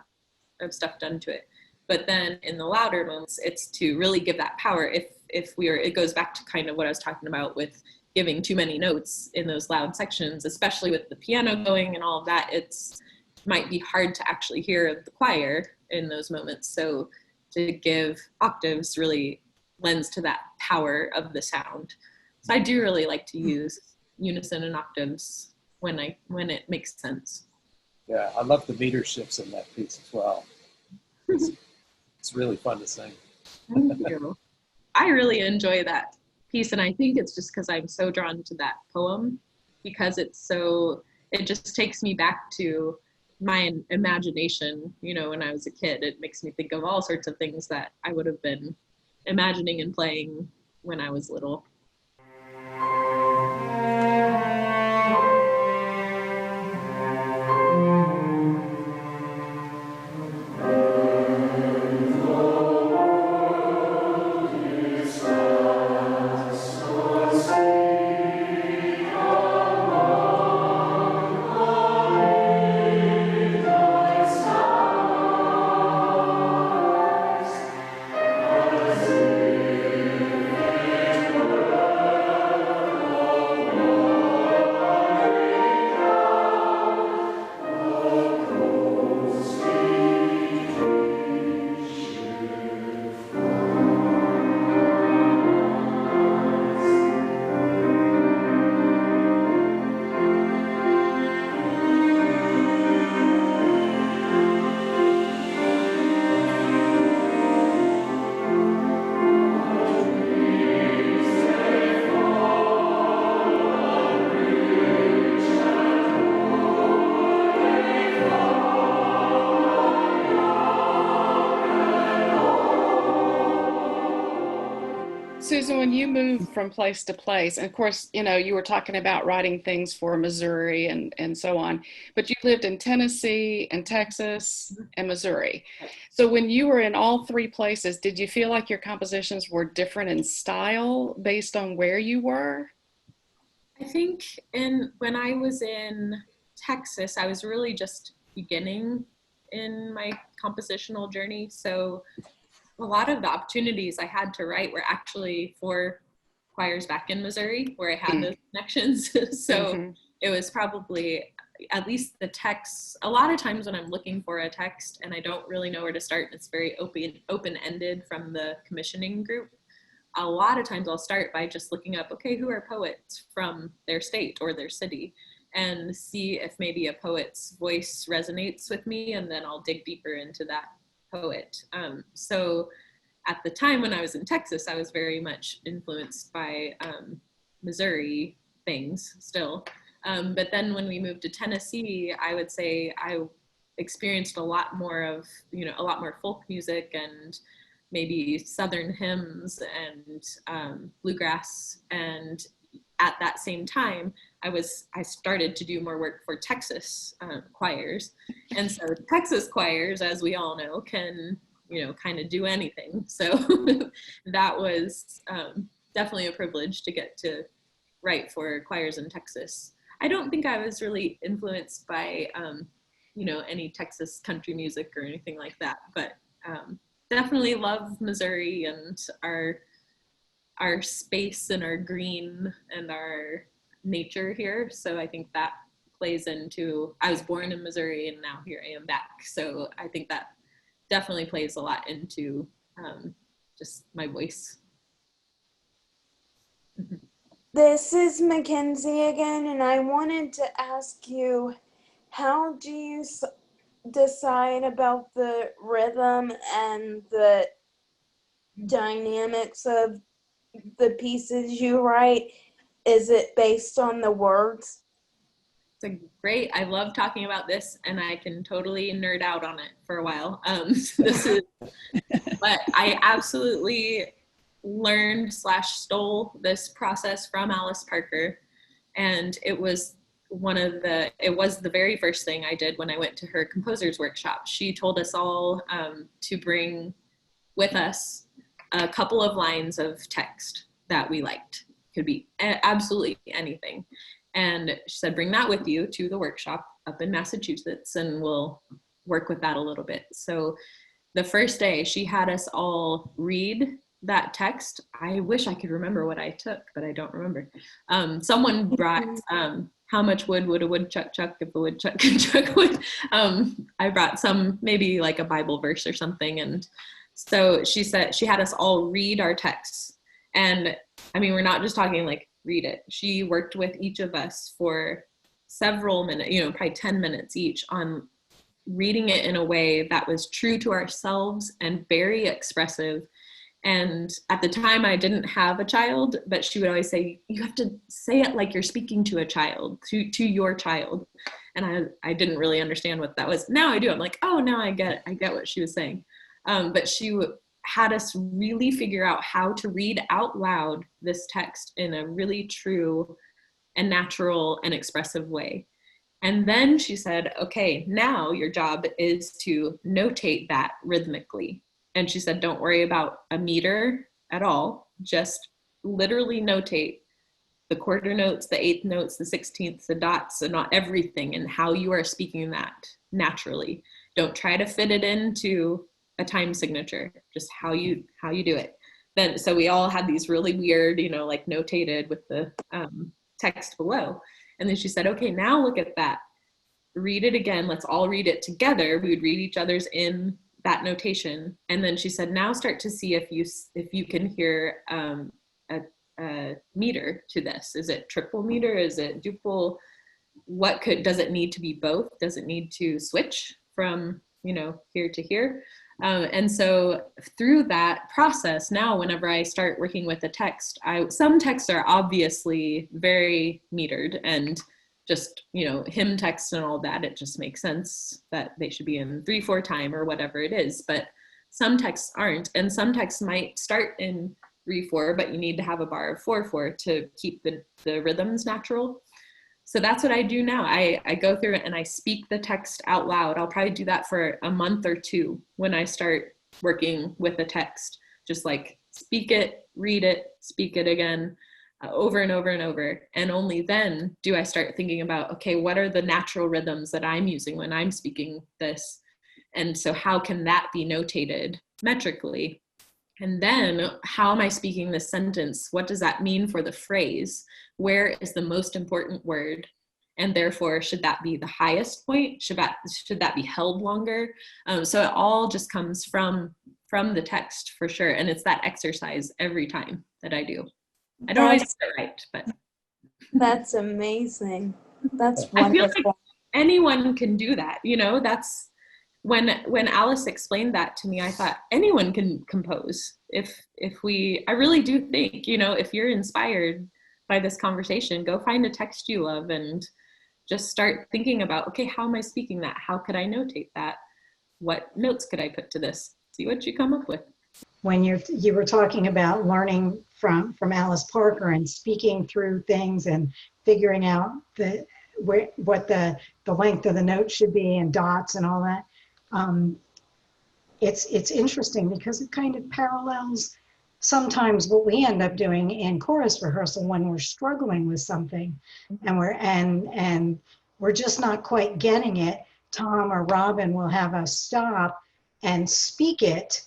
of stuff done to it. But then in the louder moments, it's to really give that power. It goes back to kind of what I was talking about with giving too many notes in those loud sections, especially with the piano going and all of that, it might be hard to actually hear the choir in those moments. So to give octaves really lends to that power of the sound. So I do really like to use unison and octaves when it makes sense. Yeah, I love the meter shifts in that piece as well. It's really fun to sing. Thank you. I really enjoy that piece, and I think it's just because I'm so drawn to that poem, because it just takes me back to my imagination, when I was a kid. It makes me think of all sorts of things that I would have been imagining and playing when I was little. Susan, when you move from place to place, and of course, you were talking about writing things for Missouri and so on, but you lived in Tennessee and Texas and Missouri. So when you were in all three places, did you feel like your compositions were different in style based on where you were? I think when I was in Texas, I was really just beginning in my compositional journey. So a lot of the opportunities I had to write were actually for choirs back in Missouri, where I had those connections. So it was probably, at least the text, a lot of times when I'm looking for a text and I don't really know where to start, it's very open-ended from the commissioning group. A lot of times I'll start by just looking up, okay, who are poets from their state or their city, and see if maybe a poet's voice resonates with me, and then I'll dig deeper into that poet. So at the time when I was in Texas, I was very much influenced by Missouri things still. But then when we moved to Tennessee, I would say I experienced a lot more folk music and maybe Southern hymns and bluegrass. And at that same time, I started to do more work for Texas choirs. And so Texas choirs, as we all know, can, kind of do anything. So that was definitely a privilege to get to write for choirs in Texas. I don't think I was really influenced by, any Texas country music or anything like that, but definitely love Missouri and our space and our green and our nature here. So I think that plays into, I was born in Missouri and now here I am back. So I think that definitely plays a lot into just my voice. This is Mackenzie again, and I wanted to ask you, how do you decide about the rhythm and the dynamics of the pieces you write? Is it based on the words? I love talking about this, and I can totally nerd out on it for a while. But I absolutely learned / stole this process from Alice Parker, and it was the very first thing I did when I went to her composer's workshop. She told us all to bring with us a couple of lines of text that we liked. Could be absolutely anything. And she said, bring that with you to the workshop up in Massachusetts, and we'll work with that a little bit. So the first day she had us all read that text. I wish I could remember what I took, but I don't remember. Someone brought how much wood would a woodchuck chuck if a woodchuck could chuck wood? I brought some, maybe like a Bible verse or something. And so she said, she had us all read our texts. And I mean, we're not just talking like read it. She worked with each of us for several minutes, probably 10 minutes each, on reading it in a way that was true to ourselves and very expressive. And at the time I didn't have a child, but she would always say, you have to say it like you're speaking to a child, to your child. And I didn't really understand what that was. Now I do. I'm like, oh, now I get what she was saying. But she had us really figure out how to read out loud this text in a really true and natural and expressive way. And then she said, okay, now your job is to notate that rhythmically. And she said, don't worry about a meter at all. Just literally notate the quarter notes, the eighth notes, the 16ths, the dots, and not everything, and how you are speaking that naturally. Don't try to fit it into a time signature, just how you do it. Then, so we all had these really weird, like notated with the text below. And then she said, okay, now look at that. Read it again. Let's all read it together. We would read each other's in that notation. And then she said, now start to see if you can hear a meter to this. Is it triple meter? Is it duple? Does it need to be both? Does it need to switch from, here to here? And so through that process, now whenever I start working with a text, some texts are obviously very metered and just, hymn text and all that. It just makes sense that they should be in 3/4 time or whatever it is. But some texts aren't, and some texts might start in 3/4, but you need to have a bar of 4/4 to keep the rhythms natural. So that's what I do now. I go through it and I speak the text out loud. I'll probably do that for a month or two when I start working with a text. Just like speak it, read it, speak it again, over and over and over. And only then do I start thinking about, okay, what are the natural rhythms that I'm using when I'm speaking this? And so how can that be notated metrically? And then how am I speaking this sentence? What does that mean for the phrase? Where is the most important word? And therefore, should that be the highest point? Should that be held longer? So it all just comes from the text for sure. And it's that exercise every time that I do. I don't always get it right, but. That's amazing. That's wonderful. I feel like anyone can do that. That's when Alice explained that to me, I thought anyone can compose. I really do think, if you're inspired by this conversation, go find a text you love and just start thinking about, okay, how am I speaking that? How could I notate that? What notes could I put to this? See what you come up with. When you were talking about learning from Alice Parker and speaking through things and figuring out what the length of the note should be and dots and all that, it's interesting because it kind of parallels sometimes what we end up doing in chorus rehearsal when we're struggling with something and we're just not quite getting it. Tom or Robin will have us stop and speak it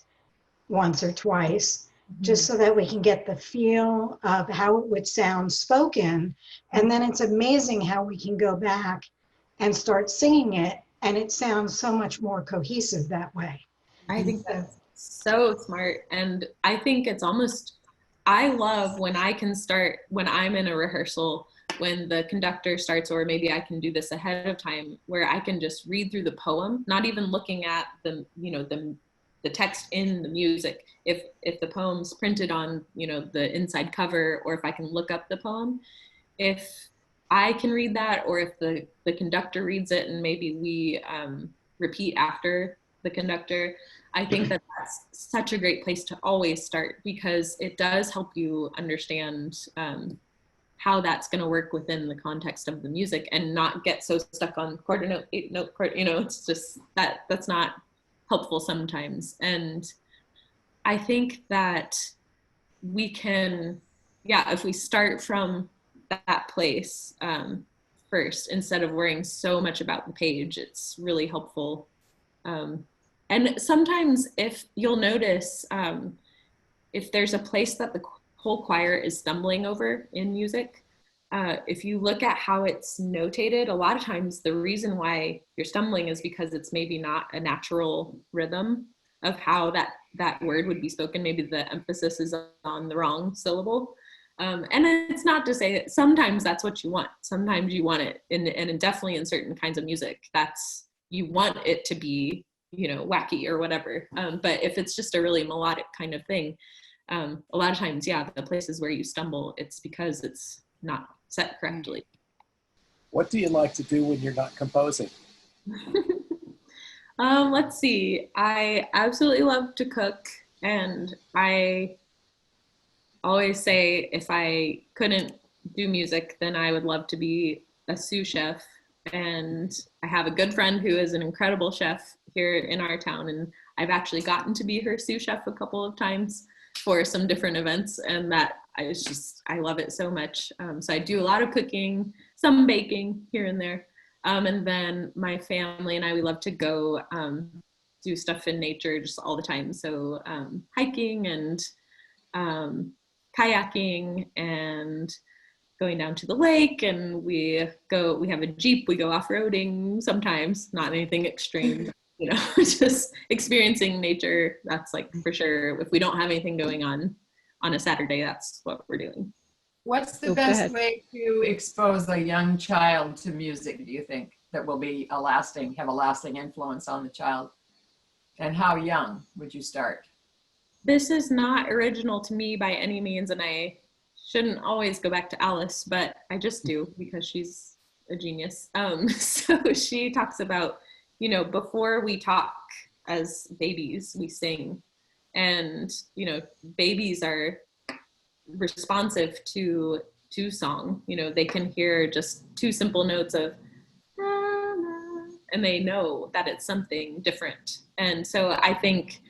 once or twice, just so that we can get the feel of how it would sound spoken. And then it's amazing how we can go back and start singing it, and it sounds so much more cohesive that way. I think that's so smart. And I think I love when I can start, when I'm in a rehearsal, when the conductor starts, or maybe I can do this ahead of time, where I can just read through the poem, not even looking at the text in the music. If the poem's printed on, the inside cover, or if I can look up the poem, if I can read that, or if the conductor reads it and maybe we repeat after the conductor, I think that's such a great place to always start, because it does help you understand how that's going to work within the context of the music and not get so stuck on quarter note, eighth note, quarter, it's just that's not helpful sometimes. And I think that we can, if we start from that place first, instead of worrying so much about the page, it's really helpful. And sometimes, if you'll notice, if there's a place that the whole choir is stumbling over in music, if you look at how it's notated, a lot of times the reason why you're stumbling is because it's maybe not a natural rhythm of how that word would be spoken. Maybe the emphasis is on the wrong syllable. And it's not to say that sometimes that's what you want. Sometimes you want it, and definitely in certain kinds of music, you want it to be, wacky or whatever. But if it's just a really melodic kind of thing, a lot of times, the places where you stumble, it's because it's not set correctly. What do you like to do when you're not composing? Let's see. I absolutely love to cook, and I always say if I couldn't do music, then I would love to be a sous chef. And I have a good friend who is an incredible chef here in our town, and I've actually gotten to be her sous chef a couple of times for some different events, and I love it so much. So I do a lot of cooking, some baking here and there. And then my family and I, we love to go do stuff in nature just all the time. So hiking and kayaking and going down to the lake, and we have a Jeep, we go off-roading sometimes, not anything extreme, just experiencing nature. That's like for sure. If we don't have anything going on a Saturday, that's what we're doing. What's the best way to expose a young child to music, do you think, that will have a lasting influence on the child? And how young would you start? This is not original to me by any means, and I shouldn't always go back to Alice, but I just do because she's a genius. So she talks about, before we talk as babies, we sing. And, babies are responsive to song. They can hear just two simple notes of, and they know that it's something different. And so I think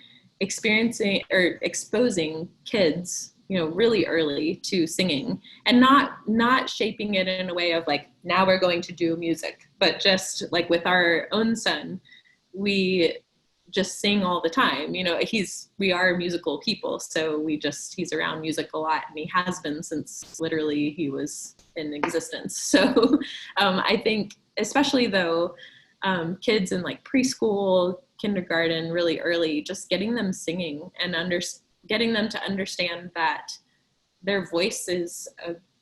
experiencing or exposing kids, really early to singing, and not shaping it in a way of like, now we're going to do music, but just like with our own son, we just sing all the time. We are musical people, so he's around music a lot, and he has been since literally he was in existence. So I think especially though, kids in like preschool, kindergarten, really early, just getting them singing and getting them to understand that their voice is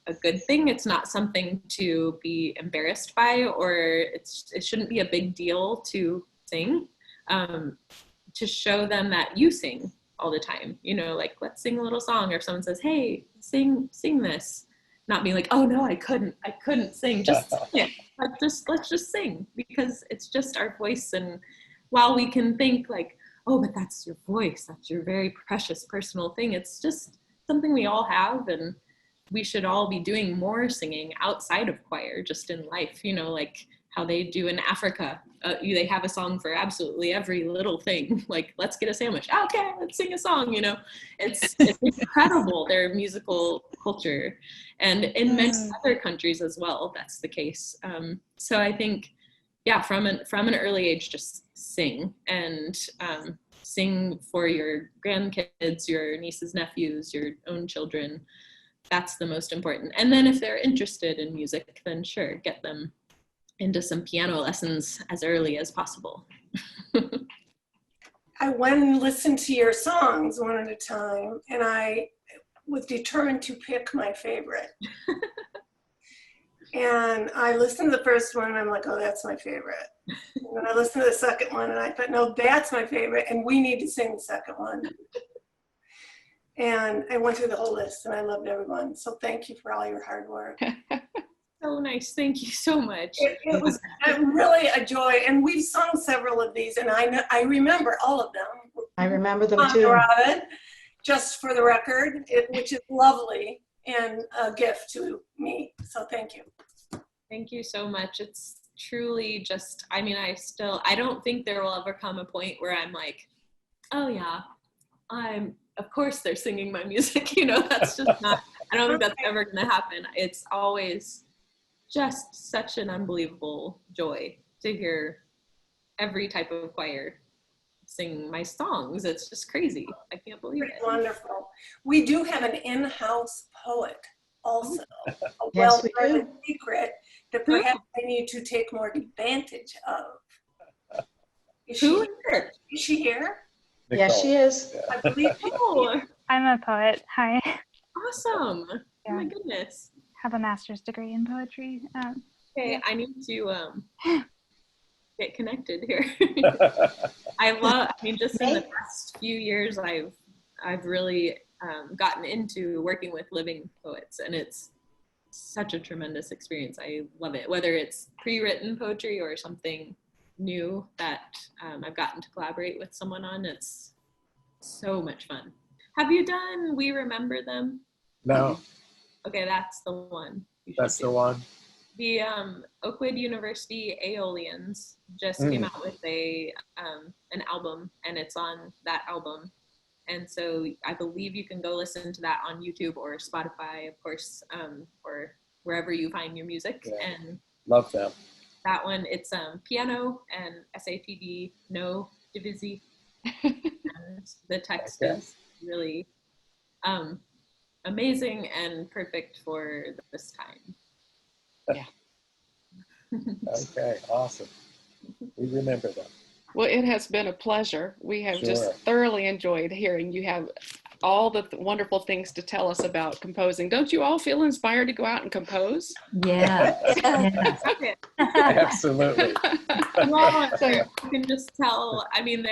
a good thing. It's not something to be embarrassed by, or it shouldn't be a big deal to sing, to show them that you sing all the time, like, let's sing a little song. Or if someone says, hey, sing this, not being like, oh no, I couldn't sing, just sing it. Let's just sing, because it's just our voice. And while we can think like, oh, but that's your voice, that's your very precious personal thing, it's just something we all have, and we should all be doing more singing outside of choir, just in life, like how they do in Africa. They have a song for absolutely every little thing, like, let's get a sandwich, okay, let's sing a song. It's incredible, their musical culture, and in many other countries as well, that's the case. So I think, from an early age, just sing, and sing for your grandkids, your nieces, nephews, your own children. That's the most important. And then if they're interested in music, then sure, get them into some piano lessons as early as possible. I went and listened to your songs one at a time, and I was determined to pick my favorite. And I listened to the first one, and I'm like, oh, that's my favorite. And then I listened to the second one, and I thought, no, that's my favorite, and we need to sing the second one. And I went through the whole list, and I loved everyone. So thank you for all your hard work. So nice. Thank you so much. It was really a joy. And we've sung several of these, and I remember all of them. I remember them too. Robin, just for the record, which is lovely and a gift to me. So thank you. Thank you so much. It's truly just, I don't think there will ever come a point where I'm like, oh yeah, of course they're singing my music. That's just not, I don't think that's ever going to happen. It's always just such an unbelievable joy to hear every type of choir sing my songs. It's just crazy. I can't believe it. Wonderful. We do have an in-house poet also, a Yes, we well-guarded do. secret that perhaps I need to take more advantage of. Is Who she is it? Is she here? Yes, she is. I believe Oh, I'm a poet. Hi. awesome. Oh my goodness. Have a master's degree in poetry. Okay, I need to get connected here. I mean, just in the past few years, I've really gotten into working with living poets, and it's such a tremendous experience. I love it, whether it's pre-written poetry or something new that I've gotten to collaborate with someone on. It's so much fun. Have you done We Remember Them? No. Okay, that's the one. That's the one. The Oakwood University Aeolians just came out with an album, and it's on that album. And so I believe you can go listen to that on YouTube or Spotify, of course, or wherever you find your music. Yeah. And love them. That one, it's piano and SATD, no divisi. And the text is really amazing and perfect for this time. Yeah. Okay, awesome. We remember them. Well, it has been a pleasure. We have just thoroughly enjoyed hearing you have all the wonderful things to tell us about composing. Don't you all feel inspired to go out and compose? Yeah. Absolutely. Well, you can just tell, I mean,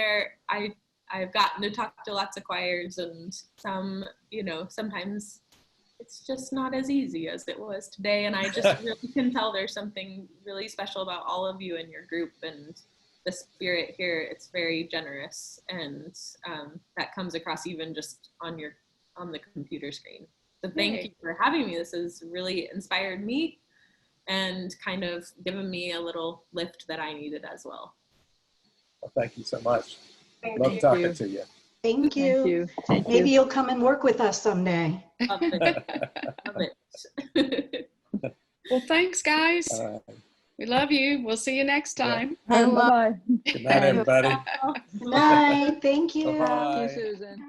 I've gotten to talk to lots of choirs, and some, sometimes it's just not as easy as it was today. And I just really can tell there's something really special about all of you and your group, and the spirit here. It's very generous, and that comes across even just on the computer screen. So thank you for having me. This has really inspired me and kind of given me a little lift that I needed as well. Well, thank you so much. Love talking to you. Thank you. Maybe you'll come and work with us someday. Love it. Love it. Well, thanks, guys. We love you. We'll see you next time. Bye-bye. Good night, everybody. Bye. Thank you. Bye-bye. Thank you, Susan.